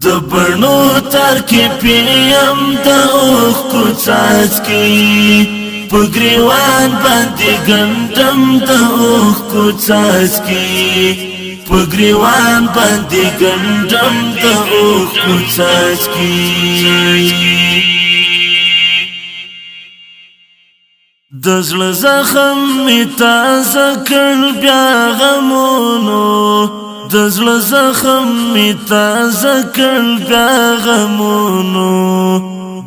د بڼو تر کې پیم د اوښکو څاڅکي په ګریوان باندې ګنډم د اوښکو څاڅکي په ګریوان باندې ګنډم د اوښکو څاڅکي د زړه زخم می تازه کړ بیا غمونو د زړه زخم می تازه کړ بیا غمونو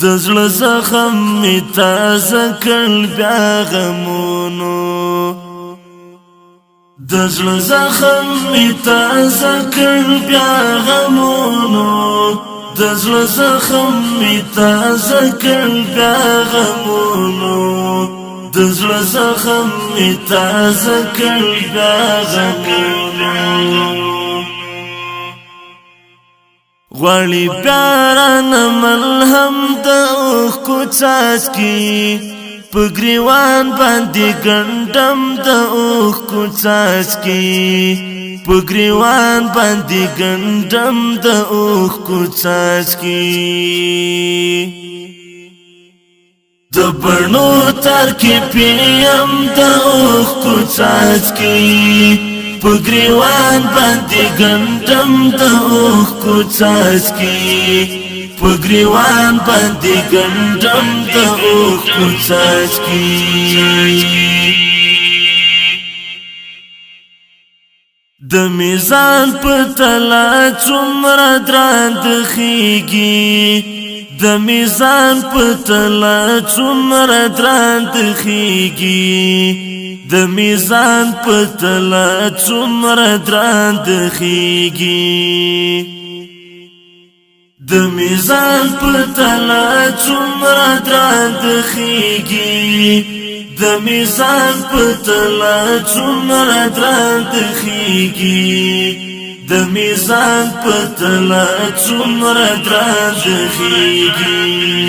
د زړه زخم می تازه کړ بیا غمونو د زړه زخم می تازه کړ بیا غمونو د زړه زخم می تازه کړ بیا غمونو د زړه زخم می تازه کړ بیا غمونو غواړي پیاران ملهم د اوښکو څاڅکي په ګریوان باندې ګنډم د اوښکو څاڅکي په ګریوان باندې ګنډم د اوښکو څاڅکي د بڼو تر کې پیم د اوښکو څاڅکي په ګریوان باندې ګنډم د اوښکو څاڅکي په ګریوان باندې ګنډم د اوښکو څاڅکي د میزان په تله څومره دراند خیږي د میزان په تله څومره دراند خیږي د میزان په تله څومره دراند خیږي د میزان په تله څومره دراند خیږي د میزان په تله څومره دراند خیږي د میزان په تله څومره دراند خیږي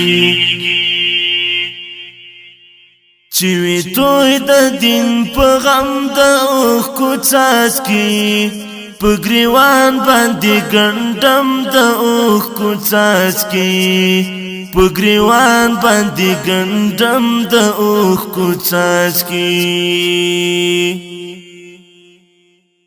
چې وي توی د دین په غم د اوښکو څاڅکي په ګریوان باندې ګنډم د اوښکو څاڅکي په ګریوان باندې ګنډم د اوښکو څاڅکي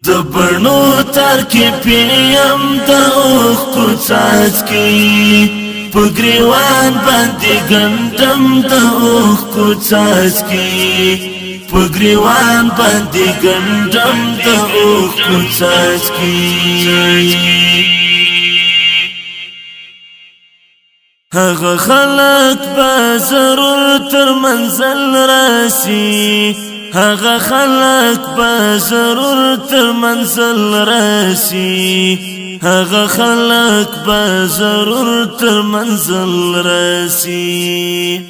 د بڼو تر کې پیم د اوښکو څاڅکي په ګریوان باندې ګنډم د اوښکو څاڅکي په ګریوان باندې ګنډم د اوښکو څاڅکي هغه خلک به ضرور تر منزل راسي هغه خلک به ضرور تر منزل راسي هغه خلق به ضرور تر منزل راسي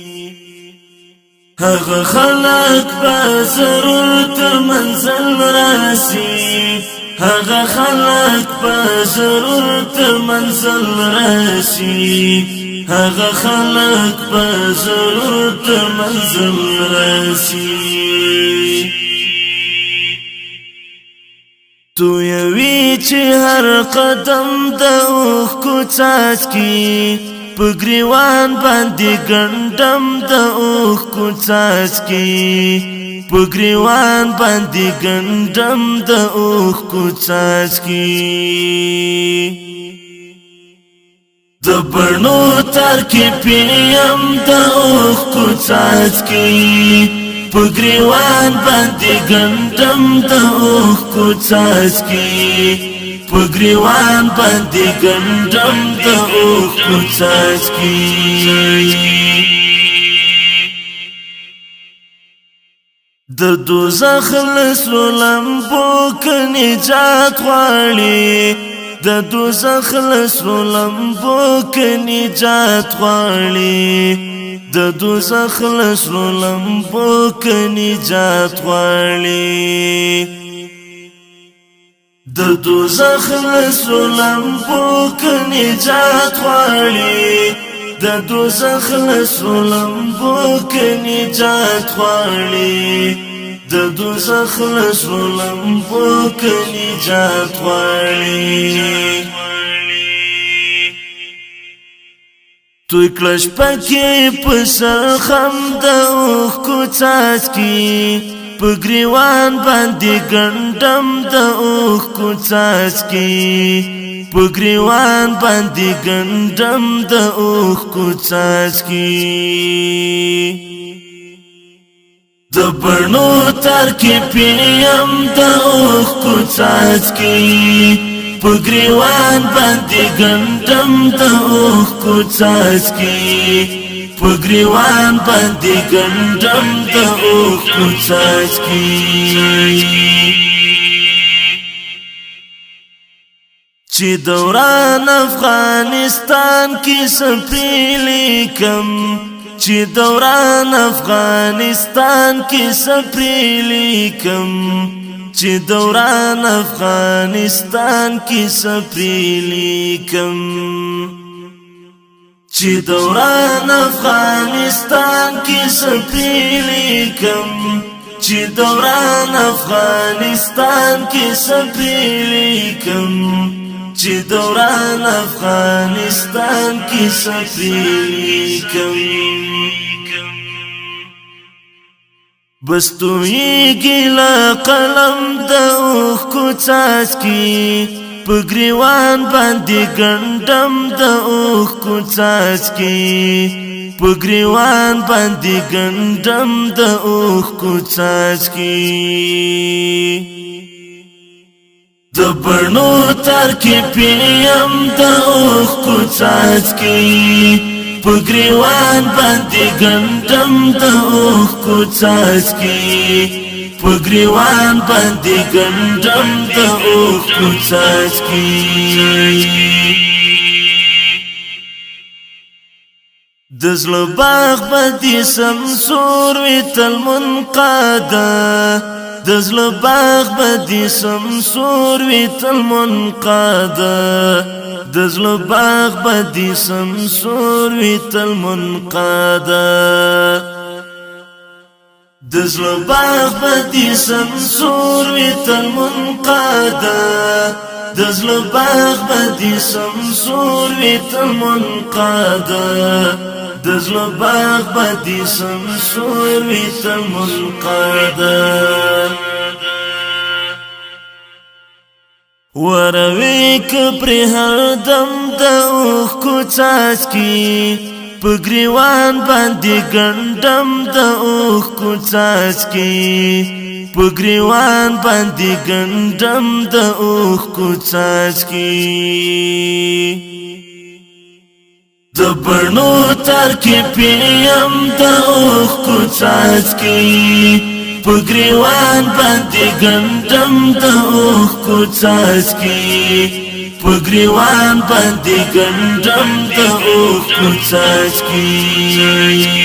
هغه خلق به ضرور تر منزل راسي هغه خلق به ضرور تر منزل راسي هغه خلق به ضرور تر منزل راسي تو یوی چې هر قدم د اوښکو څاڅکي په ګریوان باندې ګنډم د اوښکو څاڅکي په ګریوان باندې ګنډم د اوښکو څاڅکي د بڼو تر کې پیم د اوښکو څاڅکي په ګریوان باندې ګنډم د اوښکو څاڅکي په ګریوان باندې ګنډم د اوښکو څاڅکي د دوزخ له سرو لمبو که نجات غواړي د دوزخ له سرو لمبو که نجات غواړي د دوزخ له سرو لمبو که نجات غواړي د دوزخ له سرو لمبو که نجات غواړي د دوزخ له سرو لمبو که نجات غواړي د دوزخ له سرو لمبو که نجات غواړي توی کلش پکی پسر خم دا اوخ کو چاچکی پگریوان باندی گندم دا اوخ کو چاچکی پگریوان باندی گندم دا اوخ کو چاچکی دا برنو تر کی پیم دا اوخ کو چاچکی پگریوان باندی گندم دا اوخ کو چاچکی پگریوان باندی گندم دا اوخ کو چاچکی چی دوران افغانستان کی سپریلی کم چی دوران افغانستان کی سپریلی کم چی دوران افغانستان کی سپریلی کم چی دوران افغانستان کی سپریلی کم چی دوران افغانستان کی سپریلی کم چی دوران افغانستان کی سپریلی کم بس توی گیلا قلم دا اوخ کو چاچکی پگریوان باندی گندم دا اوخ کو چاچکی پگریوان باندی گندم دا اوخ کو چاچکی دا برنو تر کی پیم دا اوخ کو چاچکی پگریوان باندی گندم دا اوخ کو چاچکی پگریوان باندی گندم دا اوخ کو چاچکی دزل باغ بدی سمسور وی تل منقاده دزل باغ بدی سمسور وی تل منقاده دزل باغ بدی سمسور وی تل منقاده دزل باغ بدی سمسور وی تل منقاده دزل باغ بدی سمسور وی تل منقاده دزل باغ بدی سمسور وی تل منقاده وروی کپری هر دم دا اوخ کو چاچکی پگریوان باندی گندم دا اوخ کو چاچکی پگریوان باندی گندم دا اوخ کو چاچکی دا برنو تر کی پیم دا اوخ کو چاچکی پگریوان باندی گندم دا اوخ کو چاچکی پگریوان باندی گندم دا اوخ کو چاچکی